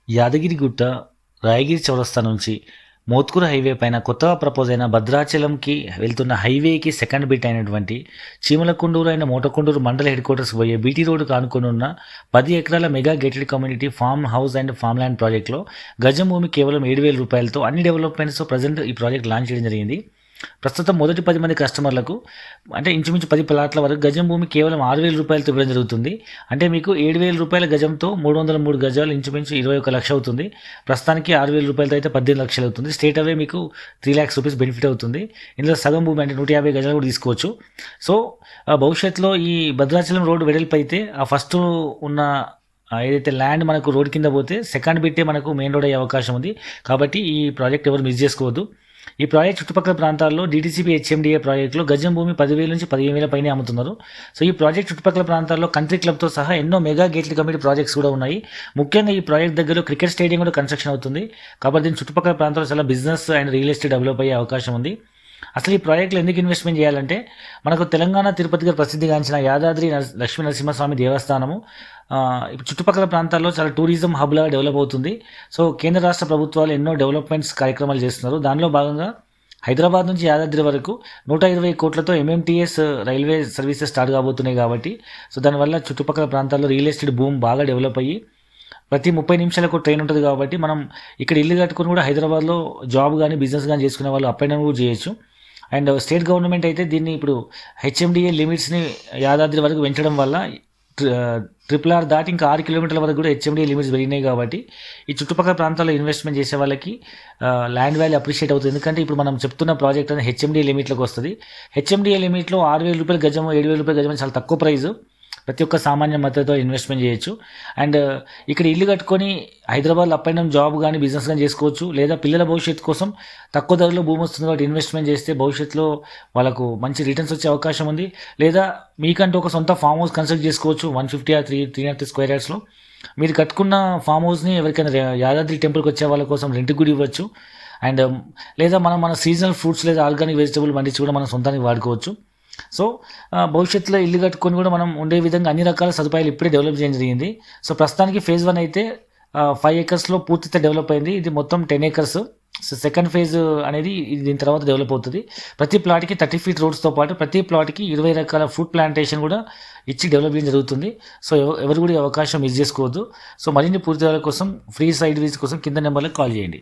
యాదగిరిగుట్ట, రాయగిరి చౌరస్తా నుంచి మోత్కూరు హైవే పైన కొత్తగా ప్రపోజ్ అయిన భద్రాచలంకి వెళ్తున్న హైవేకి సెకండ్ బిట్ అయినటువంటి చీమలకుండూరు అయిన మోటకొండూరు మండల హెడ్ క్వార్టర్స్ పోయే బీటీ రోడ్డుకు ఆనుకుని ఉన్న 10 ఎకరాల mega gated community farm house and farm land ప్రాజెక్టులో గజం భూమి కేవలం 7,000 రూపాయలతో అన్ని డెవలప్మెంట్స్ ప్రజెంట్ ఈ ప్రాజెక్ట్ లాంచ్ చేయడం జరిగింది. ప్రస్తుతం మొదటి 10 మంది కస్టమర్లకు అంటే ఇంచుమించు 10 ప్లాట్ల వరకు గజం భూమి కేవలం 6,000 రూపాయలతో ఇవ్వడం జరుగుతుంది. అంటే మీకు 7,000 రూపాయల గజంతో 303 గజాలు ఇంచుమించు 21 లక్ష అవుతుంది. ప్రస్తుతానికి 6,000 రూపాయలతో అయితే 18 లక్షలు అవుతుంది. స్టేట్ అవే మీకు 3 lakhs రూపీస్ బెనిఫిట్ అవుతుంది. ఇందులో సగం భూమి అంటే 150 గజాలు కూడా తీసుకోవచ్చు. సో భవిష్యత్తులో ఈ భద్రాచలం రోడ్డు వెడల్పు అయితే ఆ ఫస్ట్ ఉన్న ఏదైతే ల్యాండ్ మనకు రోడ్ కింద పోతే సెకండ్ బిట్టే మనకు మెయిన్ రోడ్ అయ్యే అవకాశం ఉంది. కాబట్టి ఈ ప్రాజెక్ట్ ఎవరు మిస్ చేసుకోవద్దు. ఈ ప్రాజెక్ట్ చుట్టుపక్కల ప్రాంతాల్లో డీటీసీపీ హెచ్ఎండిఏ ప్రాజెక్టులో గజం భూమి 10,000 నుంచి 15,000 పైనే అమ్ముతున్నారు. సో ఈ ప్రాజెక్ట్ చుట్టుపక్కల ప్రాంతాల్లో కంట్రీ క్లబ్తో సహా ఎన్నో మెగా గేటెడ్ కమ్యూనిటీ ప్రాజెక్ట్స్ కూడా ఉన్నాయి. ముఖ్యంగా ఈ ప్రాజెక్ట్ దగ్గర క్రికెట్ స్టేడియం కూడా కన్స్ట్రక్షన్ అవుతుంది. కాబట్టి దీని చుట్టుపక్కల ప్రాంతాల్లో చాలా business and real estate develop అయ్యే అవకాశం ఉంది. అసలు ఈ ప్రాజెక్టులో ఎందుకు ఇన్వెస్ట్మెంట్ చేయాలంటే మనకు తెలంగాణ తిరుపతిగా ప్రసిద్ధిగాంచిన యాదాద్రి లక్ష్మీ నరసింహస్వామి దేవస్థానము ఇప్పుడు చుట్టుపక్కల ప్రాంతాల్లో చాలా టూరిజం హబ్లా డెవలప్ అవుతుంది. సో కేంద్ర రాష్ట్ర ప్రభుత్వాలు ఎన్నో డెవలప్మెంట్స్ కార్యక్రమాలు చేస్తున్నారు. దానిలో భాగంగా హైదరాబాద్ నుంచి యాదాద్రి వరకు 120 కోట్లతో ఎంఎంటీఎస్ రైల్వే సర్వీసెస్ స్టార్ట్ కాబోతున్నాయి. కాబట్టి సో దానివల్ల చుట్టుపక్కల ప్రాంతాల్లో రియల్ ఎస్టేట్ భూమి బాగా డెవలప్ అయ్యి ప్రతి 30 నిమిషాలకు ట్రైన్ ఉంటుంది. కాబట్టి మనం ఇక్కడ ఇల్లు కట్టుకుని కూడా హైదరాబాద్లో జాబ్ కానీ బిజినెస్ కానీ చేసుకునే వాళ్ళు అప్ అండ్ డౌన్ కూడా చేయొచ్చు. అండ్ స్టేట్ గవర్నమెంట్ అయితే దీన్ని ఇప్పుడు హెచ్ఎండిఏ లిమిట్స్ని యాదాద్రి వరకు పెంచడం వల్ల RRR దాటి ఇంకా 6 కిలోమీటర్ల వరకు కూడా హెచ్ఎండిఏ లిమిట్స్ పెరిగినాయి. కాబట్టి ఈ చుట్టుపక్కల ప్రాంతాల్లో ఇన్వెస్ట్మెంట్ చేసే వాళ్ళకి ల్యాండ్ వాల్యూ అప్రిషియేట్ అవుతుంది. ఎందుకంటే ఇప్పుడు మనం చెప్తున్న ప్రాజెక్ట్ అనేది హెచ్ఎండిఏ లిమిట్లోకి వస్తుంది. హెచ్ఎండిఏ లిమిట్లో 6,000 రూపాయల గజము 7,000 రూపాయల గజం చాలా తక్కువ ప్రైజు. ప్రతి ఒక్క సామాన్య మద్దతుతో ఇన్వెస్ట్మెంట్ చేయొచ్చు. అండ్ ఇక్కడ ఇల్లు కట్టుకొని హైదరాబాద్లో అప్ అండ్ డౌన్ జాబ్ కానీ బిజినెస్ కానీ చేసుకోవచ్చు. లేదా పిల్లల భవిష్యత్తు కోసం తక్కువ ధరలో భూమి వస్తుంది కాబట్టి ఇన్వెస్ట్మెంట్ చేస్తే భవిష్యత్తులో వాళ్ళకు మంచి రిటర్న్స్ వచ్చే అవకాశం ఉంది. లేదా మీకంటూ ఒక సొంత ఫామ్ హౌస్ కన్స్ట్రక్ట్ చేసుకోవచ్చు. 150 or 300 స్క్వేర్ యార్డ్స్లో మీరు కట్టుకున్న ఫామ్ హౌస్ని ఎవరికైనా యాదాద్రి టెంపుల్కి వచ్చే వాళ్ళ కోసం రెంట్కి కూడా ఇవ్వచ్చు. అండ్ లేదా మన సీజనల్ ఫ్రూట్స్ లేదా ఆర్గానిక్ వెజిటబుల్ పండించి కూడా మనం సొంతానికి వాడుకోవచ్చు. సో భవిష్యత్తులో ఇల్లు కట్టుకొని కూడా మనం ఉండే విధంగా అన్ని రకాల సదుపాయాలు ఇప్పుడే డెవలప్ చేయడం జరిగింది. సో ప్రస్తుతానికి ఫేజ్ 1 అయితే 5 acresలో పూర్తిగా డెవలప్ అయింది. ఇది మొత్తం 10 acres. సో సెకండ్ ఫేజ్ అనేది దీని తర్వాత డెవలప్ అవుతుంది. ప్రతి ప్లాట్కి 30 feet రోడ్స్తో పాటు ప్రతి ప్లాట్కి 20 రకాల ఫుడ్ ప్లాంటేషన్ కూడా ఇచ్చి డెవలప్ చేయడం జరుగుతుంది. సో ఎవరు కూడా ఈ అవకాశం మిస్ చేసుకోవద్దు. సో మరిన్ని పూర్తి కోసం ఫ్రీ సైట్ విజిట్ కోసం కింద నెంబర్లకు కాల్ చేయండి.